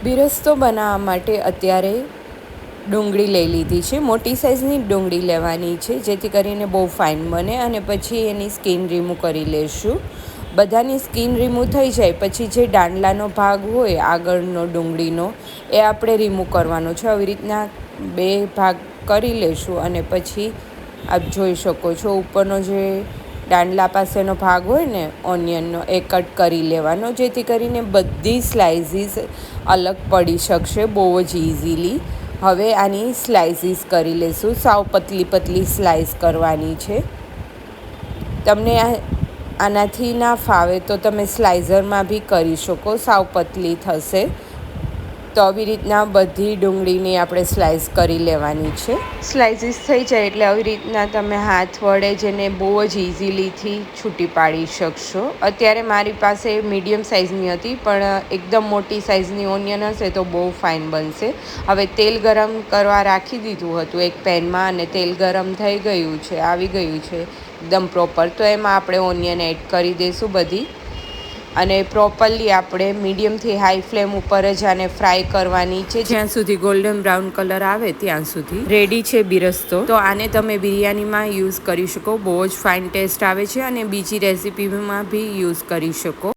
બિરસ્તો બનાવવા માટે અત્યારે ડુંગળી લઈ લીધી છે. મોટી સાઇઝની ડુંગળી લેવાની છે, જેથી કરીને બહુ ફાઇન બને. અને પછી એની સ્કિન રિમૂવ કરી લઈશું. બધાની સ્કિન રિમૂવ થઈ જાય પછી જે દાંડલાનો ભાગ હોય આગળનો ડુંગળીનો, એ આપણે રિમૂવ કરવાનો છે. આવી રીતના 2 ભાગ કરી લઈશું. અને પછી આપ જોઈ શકો છો ઉપરનો જે દાંડલા પાસેનો ભાગ હોય ને ઓનિયનનો, એ કટ કરી લેવાનો, જેથી કરીને બધી સ્લાઇસીસ અલગ પડી શકશે બહુ જ ઇઝીલી. હવે આની સ્લાઇસીસ કરી લઈશું. સાવ પતલી પતલી સ્લાઇસ કરવાની છે. તમને આનાથી ના ફાવે તો તમે સ્લાઇઝરમાં બી કરી શકો, સાવ પતલી થશે. તો આવી રીતના બધી ડુંગળીની આપણે સ્લાઇસ કરી લેવાની છે. સ્લાઇસીસ થઈ જાય એટલે આવી રીતના તમે હાથ વડે જેને બહુ જ ઇઝીલીથી છૂટી પાડી શકશો. અત્યારે મારી પાસે મીડિયમ સાઇઝની હતી, પણ એકદમ મોટી સાઇઝની ઓનિયન હશે તો બહુ ફાઇન બનશે. હવે તેલ ગરમ કરવા રાખી દીધું હતું એક પેનમાં, અને તેલ ગરમ થઈ ગયું છે, આવી ગયું છે એકદમ પ્રોપર. તો એમાં આપણે ઓનિયન એડ કરી દઈશું બધી, અને પ્રોપરલી આપણે મીડિયમથી હાઈ ફ્લેમ ઉપર જ આને ફ્રાય કરવાની છે, જ્યાં સુધી ગોલ્ડન બ્રાઉન કલર આવે ત્યાં સુધી. રેડી છે બિરસ્તો. તો આને તમે બિરયાનીમાં યુઝ કરી શકો, બહુ જ ફાઇન ટેસ્ટ આવે છે. અને બીજી રેસિપીમાં બી યુઝ કરી શકો.